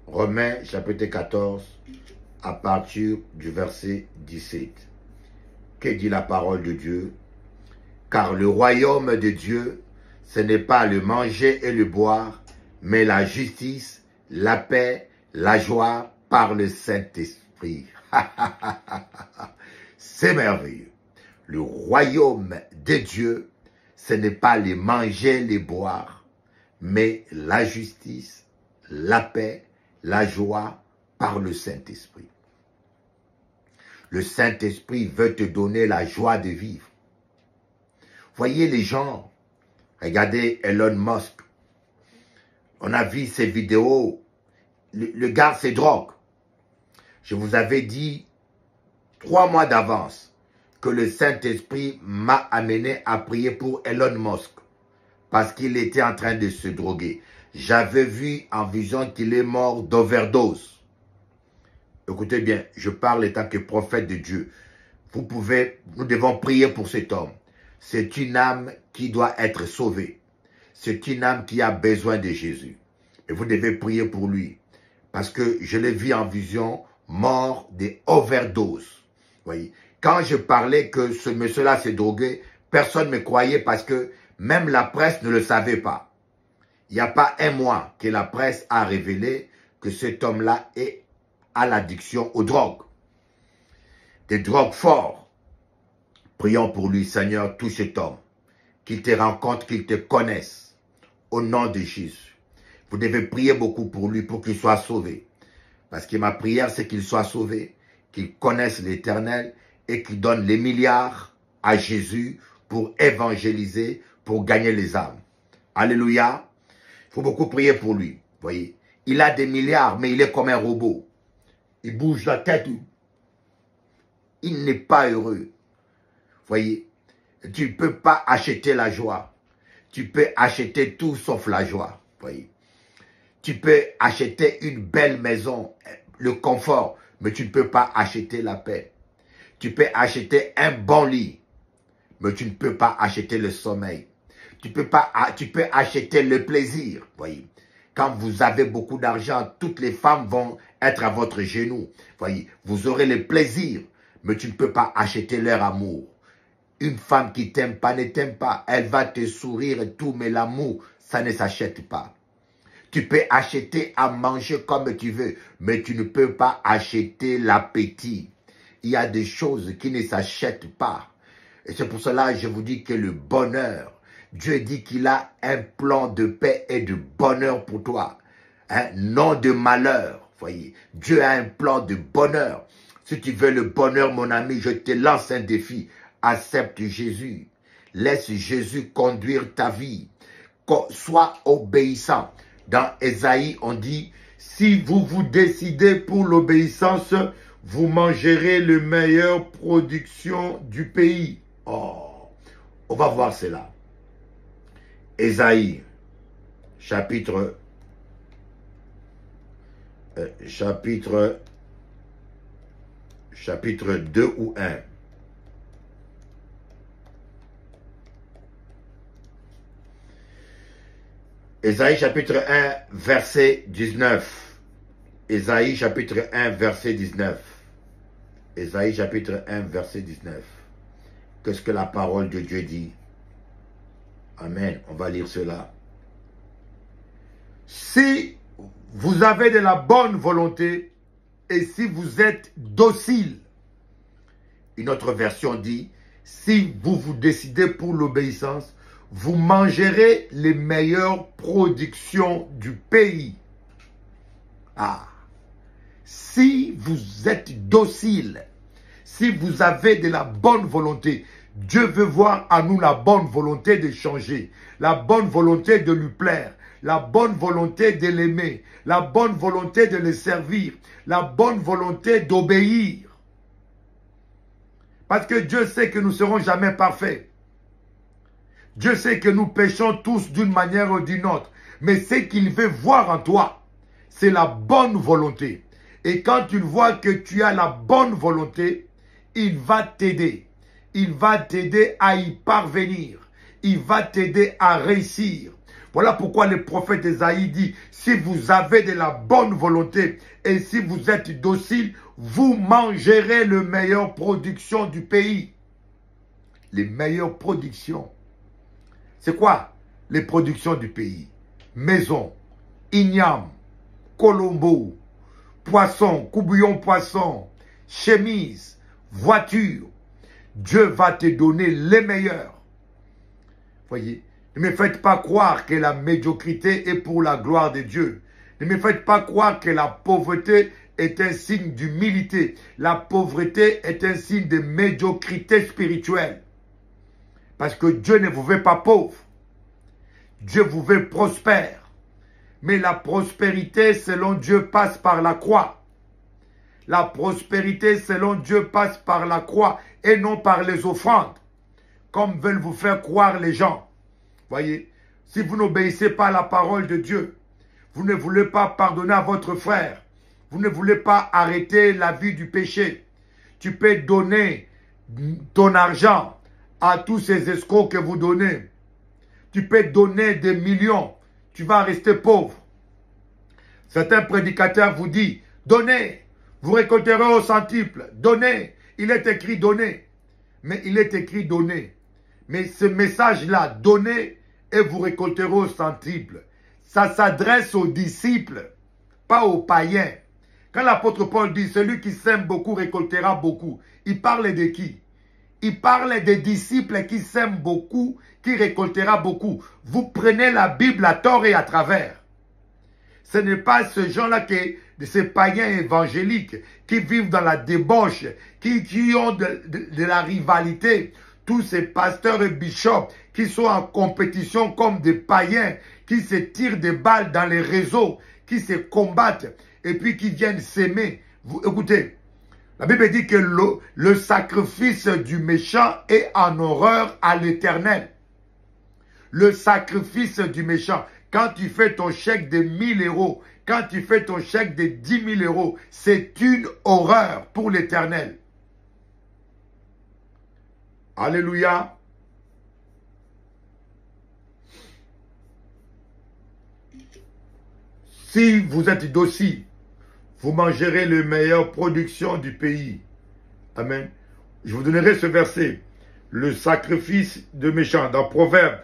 Speaker 1: Romains chapitre 14 à partir du verset 17. Que dit la parole de Dieu? Car le royaume de Dieu, ce n'est pas le manger et le boire, mais la justice, la paix, la joie par le Saint-Esprit. C'est merveilleux. Le royaume de Dieu, ce n'est pas le manger, le boire, mais la justice, la paix, la joie par le Saint-Esprit. Le Saint-Esprit veut te donner la joie de vivre. Voyez les gens, regardez Elon Musk. On a vu ces vidéos, le gars se drogue. Je vous avais dit 3 mois d'avance que le Saint-Esprit m'a amené à prier pour Elon Musk parce qu'il était en train de se droguer. J'avais vu en vision qu'il est mort d'overdose. Écoutez bien, je parle étant que prophète de Dieu. Nous devons prier pour cet homme. C'est une âme qui doit être sauvée. C'est une âme qui a besoin de Jésus. Et vous devez prier pour lui. Parce que je l'ai vu en vision mort d'overdose. Voyez, quand je parlais que ce monsieur-là s'est drogué, personne ne me croyait parce que même la presse ne le savait pas. Il n'y a pas un mois que la presse a révélé que cet homme-là est à l'addiction aux drogues. Des drogues fortes. Prions pour lui, Seigneur, tout cet homme. Qu'il te rencontre, qu'il te connaisse. Au nom de Jésus. Vous devez prier beaucoup pour lui, pour qu'il soit sauvé. Parce que ma prière, c'est qu'il soit sauvé, qu'il connaisse l'Éternel et qu'il donne les milliards à Jésus pour évangéliser, pour gagner les âmes. Alléluia. Il faut beaucoup prier pour lui. Voyez, il a des milliards, mais il est comme un robot. Il bouge la tête. Il n'est pas heureux. Voyez, tu ne peux pas acheter la joie. Tu peux acheter tout sauf la joie. Voyez, tu peux acheter une belle maison, le confort, mais tu ne peux pas acheter la paix. Tu peux acheter un bon lit, mais tu ne peux pas acheter le sommeil. Tu peux acheter le plaisir. Voyez, quand vous avez beaucoup d'argent, toutes les femmes vont être à votre genou. Voyez, vous aurez le plaisir, mais tu ne peux pas acheter leur amour. Une femme qui t'aime pas ne t'aime pas. Elle va te sourire et tout, mais l'amour, ça ne s'achète pas. Tu peux acheter à manger comme tu veux, mais tu ne peux pas acheter l'appétit. Il y a des choses qui ne s'achètent pas. Et c'est pour cela que je vous dis que le bonheur, Dieu dit qu'il a un plan de paix et de bonheur pour toi. hein, non de malheur. Voyez, Dieu a un plan de bonheur. Si tu veux le bonheur, mon ami, je te lance un défi. Accepte Jésus. Laisse Jésus conduire ta vie. Sois obéissant. Dans Ésaïe, on dit, si vous vous décidez pour l'obéissance, vous mangerez les meilleures productions du pays. Oh, on va voir cela. Ésaïe, chapitre 2 ou 1. Ésaïe chapitre 1, verset 19. Ésaïe chapitre 1, verset 19. Ésaïe chapitre 1, verset 19. Qu'est-ce que la parole de Dieu dit? Amen. On va lire cela. Si vous avez de la bonne volonté et si vous êtes docile, une autre version dit, si vous vous décidez pour l'obéissance, vous mangerez les meilleures productions du pays. Ah, si vous êtes docile, si vous avez de la bonne volonté, Dieu veut voir à nous la bonne volonté de changer, la bonne volonté de lui plaire, la bonne volonté de l'aimer, la bonne volonté de le servir, la bonne volonté d'obéir. Parce que Dieu sait que nous ne serons jamais parfaits. Dieu sait que nous péchons tous d'une manière ou d'une autre. Mais ce qu'il veut voir en toi, c'est la bonne volonté. Et quand tu vois que tu as la bonne volonté, il va t'aider. Il va t'aider à y parvenir. Il va t'aider à réussir. Voilà pourquoi le prophète Ésaïe dit, si vous avez de la bonne volonté et si vous êtes docile, vous mangerez les meilleures productions du pays. Les meilleures productions. C'est quoi les productions du pays? Maison, igname, colombo, poisson, coubillon poisson, chemise, voiture. Dieu va te donner les meilleurs. Voyez, ne me faites pas croire que la médiocrité est pour la gloire de Dieu. Ne me faites pas croire que la pauvreté est un signe d'humilité. La pauvreté est un signe de médiocrité spirituelle. Parce que Dieu ne vous veut pas pauvre. Dieu vous veut prospère. Mais la prospérité selon Dieu passe par la croix. La prospérité selon Dieu passe par la croix et non par les offrandes. Comme veulent vous faire croire les gens. Voyez, si vous n'obéissez pas à la parole de Dieu, vous ne voulez pas pardonner à votre frère, vous ne voulez pas arrêter la vie du péché, tu peux donner ton argent à tous ces escrocs que vous donnez. Tu peux donner des millions, tu vas rester pauvre. Certains prédicateurs vous disent, donnez, vous récolterez au centuple, donnez. Il est écrit donnez, mais il est écrit donnez. Mais ce message-là, donnez et vous récolterez au centuple. Ça s'adresse aux disciples, pas aux païens. Quand l'apôtre Paul dit, celui qui sème beaucoup récoltera beaucoup, il parle de qui? Il parle des disciples qui sèment beaucoup, qui récoltera beaucoup. Vous prenez la Bible à tort et à travers. Ce n'est pas ce genre-là de ces païens évangéliques qui vivent dans la débauche, qui ont de la rivalité. Tous ces pasteurs et bishops qui sont en compétition comme des païens, qui se tirent des balles dans les réseaux, qui se combattent et puis qui viennent s'aimer. Écoutez, la Bible dit que le sacrifice du méchant est en horreur à l'Éternel. Le sacrifice du méchant. Quand tu fais ton chèque de 1000 euros, quand tu fais ton chèque de 10 000 euros, c'est une horreur pour l'Éternel. Alléluia. Si vous êtes docile, vous mangerez les meilleures productions du pays. Amen. Je vous donnerai ce verset. Le sacrifice de méchant dans Proverbe.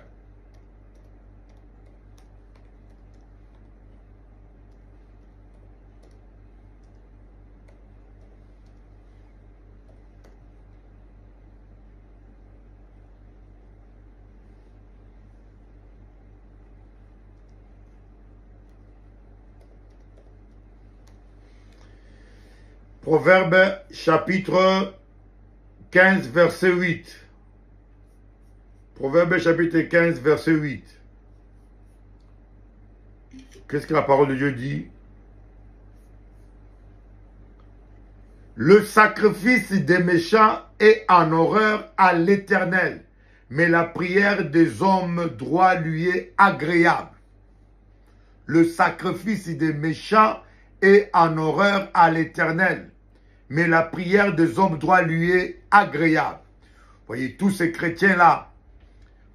Speaker 1: Proverbe chapitre 15, verset 8. Proverbe chapitre 15, verset 8. Qu'est-ce que la parole de Dieu dit? Le sacrifice des méchants est en horreur à l'Éternel, mais la prière des hommes droits lui est agréable. Le sacrifice des méchants est en horreur à l'Éternel, mais la prière des hommes droits lui est agréable. Voyez, tous ces chrétiens-là,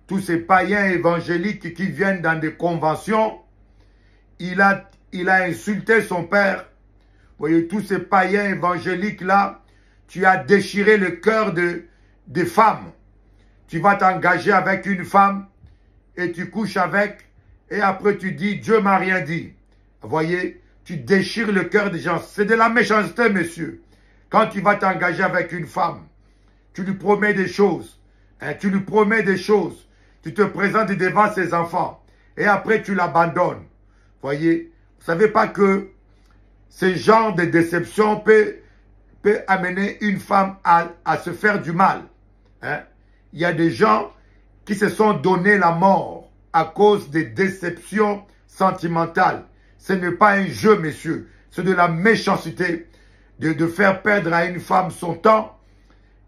Speaker 1: tous ces païens évangéliques qui viennent dans des conventions, il a insulté son père. Voyez, tous ces païens évangéliques-là, tu as déchiré le cœur des femmes. Tu vas t'engager avec une femme et tu couches avec, et après tu dis, Dieu m'a rien dit. Voyez, tu déchires le cœur des gens. C'est de la méchanceté, monsieur. Quand tu vas t'engager avec une femme, tu lui promets des choses. Hein, tu lui promets des choses. Tu te présentes devant ses enfants. Et après, tu l'abandonnes. Voyez, vous ne savez pas que ce genre de déception peut amener une femme à se faire du mal. Hein? Il y a des gens qui se sont donné la mort à cause des déceptions sentimentales. Ce n'est pas un jeu, messieurs. C'est de la méchanceté de faire perdre à une femme son temps.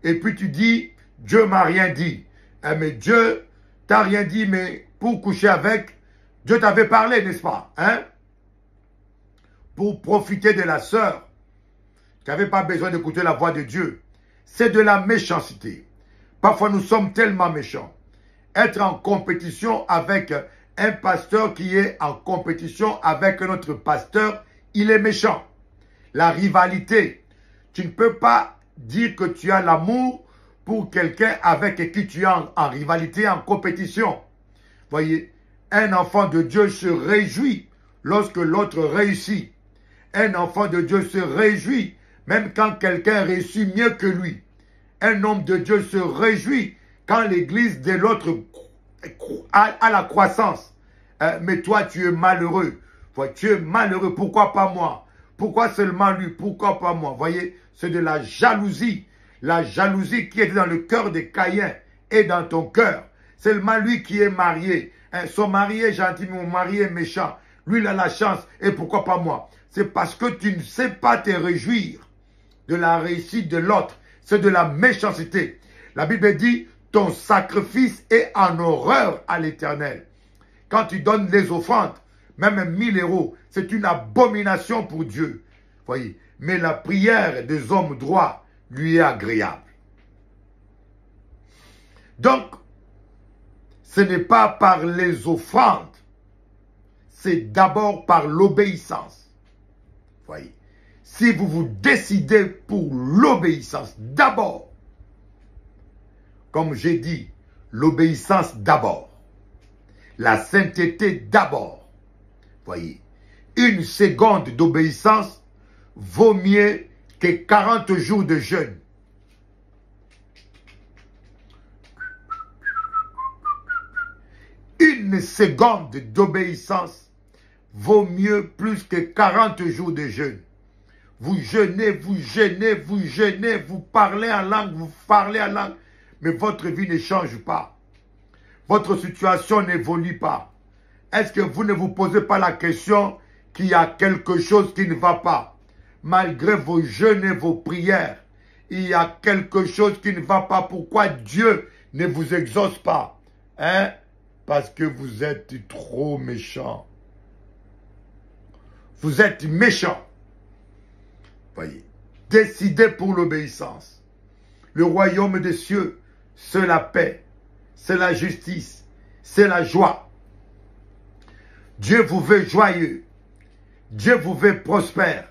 Speaker 1: Et puis tu dis, Dieu m'a rien dit. Hein, mais Dieu t'a rien dit, mais pour coucher avec, Dieu t'avait parlé, n'est-ce pas? Hein? Pour profiter de la sœur. Tu n'avais pas besoin d'écouter la voix de Dieu. C'est de la méchanceté. Parfois, nous sommes tellement méchants. Être en compétition avec un pasteur qui est en compétition avec notre pasteur, il est méchant. La rivalité. Tu ne peux pas dire que tu as l'amour pour quelqu'un avec qui tu es en rivalité, en compétition. Voyez, un enfant de Dieu se réjouit lorsque l'autre réussit. Un enfant de Dieu se réjouit même quand quelqu'un réussit mieux que lui. Un homme de Dieu se réjouit quand l'église de l'autre a la croissance. Mais toi, tu es malheureux. Tu es malheureux. Pourquoi pas moi? Pourquoi seulement lui? Pourquoi pas moi? Voyez, c'est de la jalousie. La jalousie qui est dans le cœur de Caïn est dans ton cœur. Seulement lui qui est marié. Son mari est gentil, mon mari est méchant. Lui, il a la chance. Et pourquoi pas moi? C'est parce que tu ne sais pas te réjouir de la réussite de l'autre. C'est de la méchanceté. La Bible dit, ton sacrifice est en horreur à l'Éternel. Quand tu donnes les offrandes, même 1000 euros, c'est une abomination pour Dieu. Voyez, mais la prière des hommes droits lui est agréable. Donc, ce n'est pas par les offrandes, c'est d'abord par l'obéissance. Voyez, si vous vous décidez pour l'obéissance d'abord, comme j'ai dit, l'obéissance d'abord, la sainteté d'abord. Voyez, une seconde d'obéissance vaut mieux que 40 jours de jeûne. Une seconde d'obéissance vaut mieux plus que 40 jours de jeûne. Vous jeûnez, vous jeûnez, vous jeûnez, vous parlez en langue, vous parlez en langue, mais votre vie ne change pas. Votre situation n'évolue pas. Est-ce que vous ne vous posez pas la question qu'il y a quelque chose qui ne va pas? Malgré vos jeûnes et vos prières, il y a quelque chose qui ne va pas. Pourquoi Dieu ne vous exauce pas? Hein? Parce que vous êtes trop méchant. Vous êtes méchant. Voyez, décidez pour l'obéissance. Le royaume des cieux, c'est la paix, c'est la justice, c'est la joie. Dieu vous veut joyeux. Dieu vous veut prospère.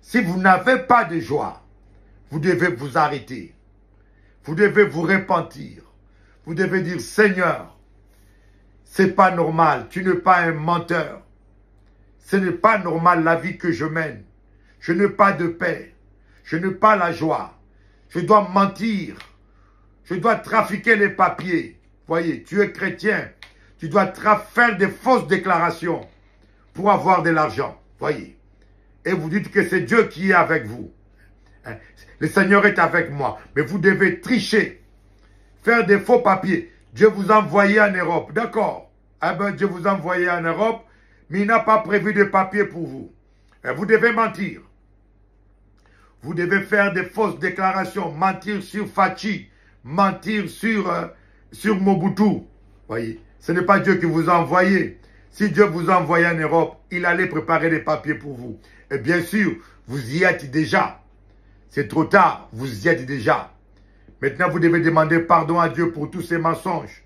Speaker 1: Si vous n'avez pas de joie, vous devez vous arrêter. Vous devez vous repentir. Vous devez dire, Seigneur, c'est pas normal, tu n'es pas un menteur. Ce n'est pas normal la vie que je mène. Je n'ai pas de paix. Je n'ai pas la joie. Je dois mentir. Je dois trafiquer les papiers. Voyez, tu es chrétien. Tu dois faire des fausses déclarations pour avoir de l'argent. Voyez. Et vous dites que c'est Dieu qui est avec vous. Hein. Le Seigneur est avec moi. Mais vous devez tricher, faire des faux papiers. Dieu vous a envoyé en Europe. D'accord. Ah ben, Dieu vous a envoyé en Europe, mais il n'a pas prévu de papiers pour vous. Et vous devez mentir. Vous devez faire des fausses déclarations, mentir sur Fachi, mentir sur Mobutu. Voyez, ce n'est pas Dieu qui vous a envoyé. Si Dieu vous a envoyé en Europe, il allait préparer des papiers pour vous. Et bien sûr, vous y êtes déjà. C'est trop tard, vous y êtes déjà. Maintenant, vous devez demander pardon à Dieu pour tous ces mensonges,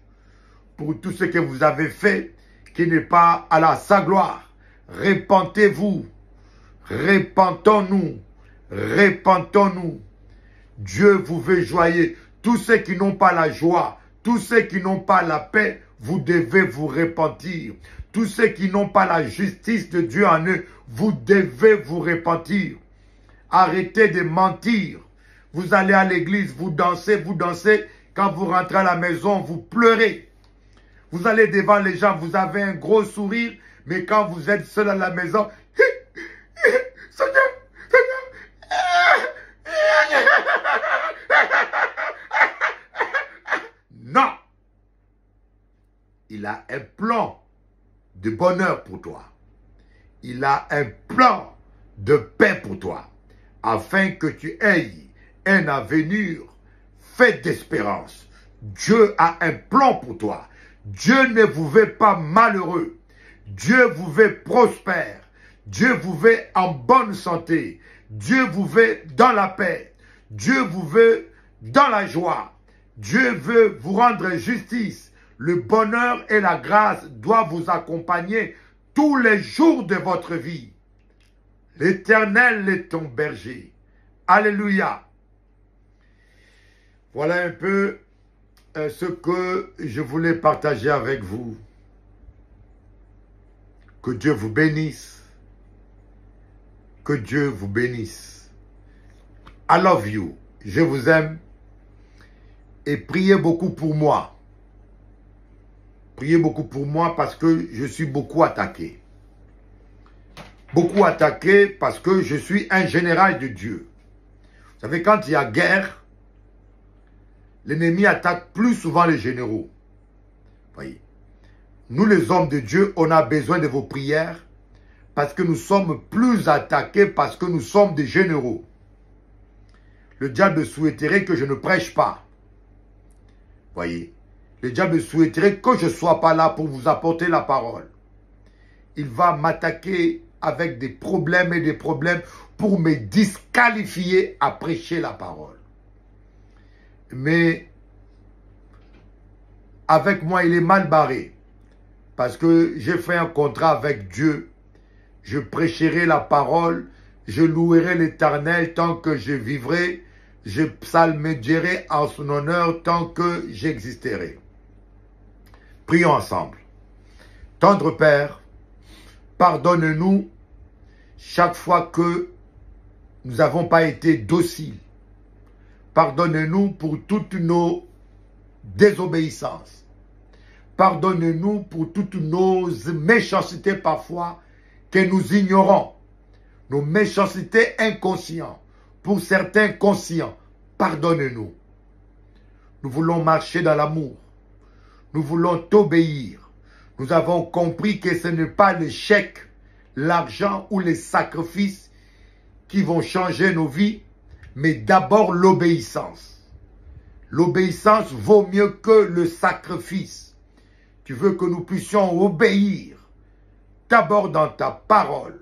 Speaker 1: pour tout ce que vous avez fait, qui n'est pas à sa gloire. Repentez-vous, repentons-nous, repentons-nous. Dieu vous veut joyeux. Tous ceux qui n'ont pas la joie, tous ceux qui n'ont pas la paix, vous devez vous repentir. Tous ceux qui n'ont pas la justice de Dieu en eux, vous devez vous repentir. Arrêtez de mentir. Vous allez à l'église, vous dansez. Quand vous rentrez à la maison, vous pleurez. Vous allez devant les gens, vous avez un gros sourire, mais quand vous êtes seul à la maison, Seigneur, non. Il a un plan de bonheur pour toi. Il a un plan de paix pour toi, afin que tu aies un avenir fait d'espérance. Dieu a un plan pour toi. Dieu ne vous veut pas malheureux. Dieu vous veut prospère. Dieu vous veut en bonne santé. Dieu vous veut dans la paix. Dieu vous veut dans la joie. Dieu veut vous rendre justice. Le bonheur et la grâce doivent vous accompagner tous les jours de votre vie. L'Éternel est ton berger. Alléluia. Voilà un peu ce que je voulais partager avec vous. Que Dieu vous bénisse. Que Dieu vous bénisse. I love you. Je vous aime. Et priez beaucoup pour moi. Priez beaucoup pour moi parce que je suis beaucoup attaqué. Beaucoup attaqué parce que je suis un général de Dieu. Vous savez, quand il y a guerre, l'ennemi attaque plus souvent les généraux. Voyez. Nous les hommes de Dieu, on a besoin de vos prières parce que nous sommes plus attaqués parce que nous sommes des généraux. Le diable souhaiterait que je ne prêche pas. Voyez. Le diable souhaiterait que je ne sois pas là pour vous apporter la parole. Il va m'attaquer avec des problèmes et des problèmes pour me disqualifier à prêcher la parole. Mais avec moi, il est mal barré. Parce que j'ai fait un contrat avec Dieu. Je prêcherai la parole. Je louerai l'Éternel tant que je vivrai. Je psalmodierai en son honneur tant que j'existerai. Prions ensemble. Tendre Père, pardonne-nous chaque fois que nous n'avons pas été dociles. Pardonne-nous pour toutes nos désobéissances. Pardonne-nous pour toutes nos méchancetés parfois que nous ignorons. Nos méchancetés inconscientes. Pour certains conscients, pardonne-nous. Nous voulons marcher dans l'amour. Nous voulons t'obéir. Nous avons compris que ce n'est pas le chèque, l'argent ou les sacrifices qui vont changer nos vies, mais d'abord l'obéissance. L'obéissance vaut mieux que le sacrifice. Tu veux que nous puissions obéir d'abord dans ta parole.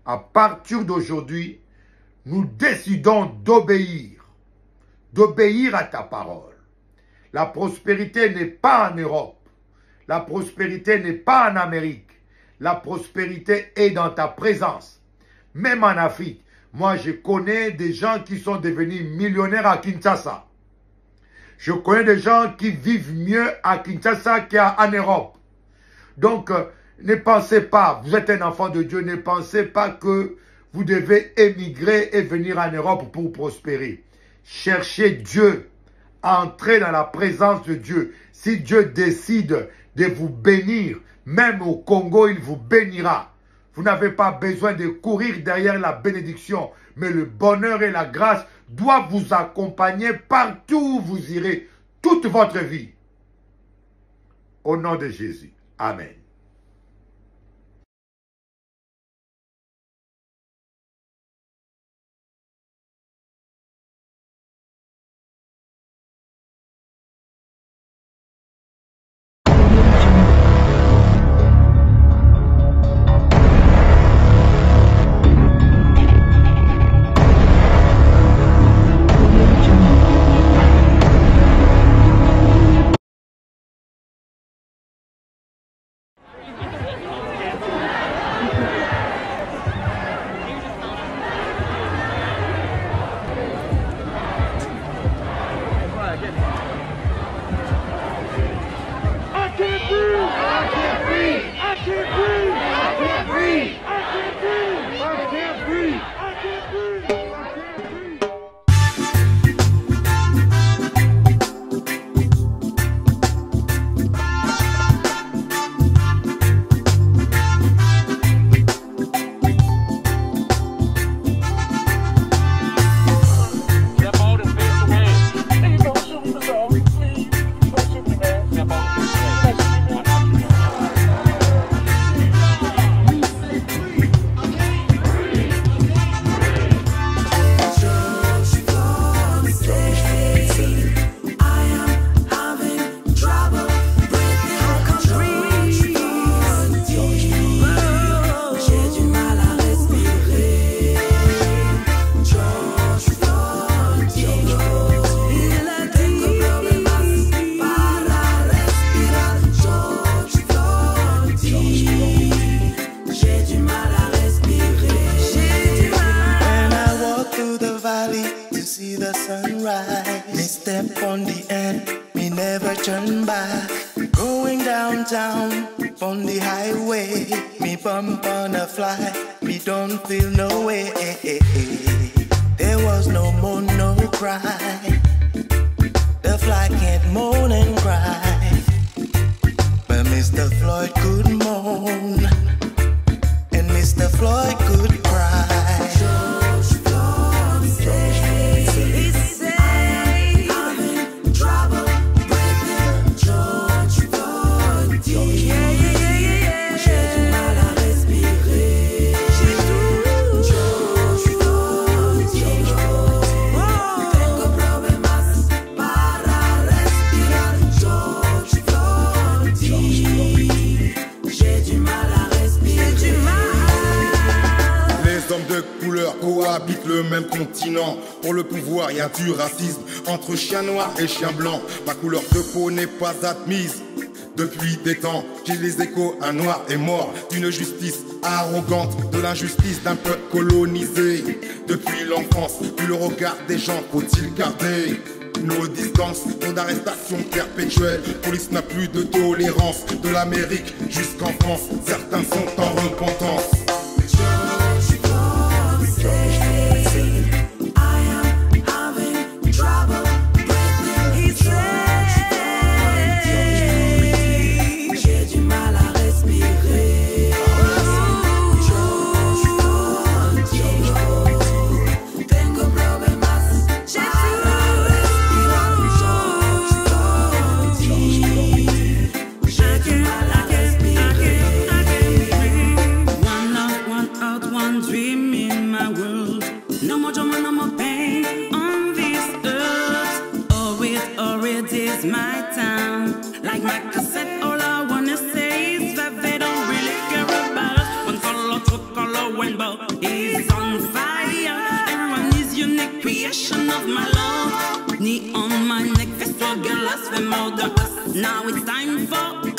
Speaker 1: À partir d'aujourd'hui, nous décidons d'obéir à ta parole. La prospérité n'est pas en Europe. La prospérité n'est pas en Amérique. La prospérité est dans ta présence. Même en Afrique. Moi, je connais des gens qui sont devenus millionnaires à Kinshasa. Je connais des gens qui vivent mieux à Kinshasa qu'en Europe. Donc, ne pensez pas, vous êtes un enfant de Dieu, ne pensez pas que vous devez émigrer et venir en Europe pour prospérer. Cherchez Dieu. Entrez dans la présence de Dieu. Si Dieu décide de vous bénir, même au Congo, il vous bénira. Vous n'avez pas besoin de courir derrière la bénédiction, mais le bonheur et la grâce doivent vous accompagner partout où vous irez, toute votre vie. Au nom de Jésus. Amen.
Speaker 5: Step on the end, me never turn back. Going downtown on the highway, me bump on a fly, me don't feel no way. There was no moan, no cry. The fly can't moan and cry, but Mr. Floyd could moan, and Mr. Floyd could cry.
Speaker 6: Cohabitent le même continent. Pour le pouvoir, il y a du racisme entre chien noir et chien blanc. Ma couleur de peau n'est pas admise. Depuis des temps, j'ai les échos, un noir est mort d'une justice arrogante, de l'injustice d'un peuple colonisé. Depuis l'enfance, plus le regard des gens faut-il garder nos distances, nos arrestations perpétuelles. Police n'a plus de tolérance, de l'Amérique jusqu'en France. Certains sont en repentance.
Speaker 7: Now it's time for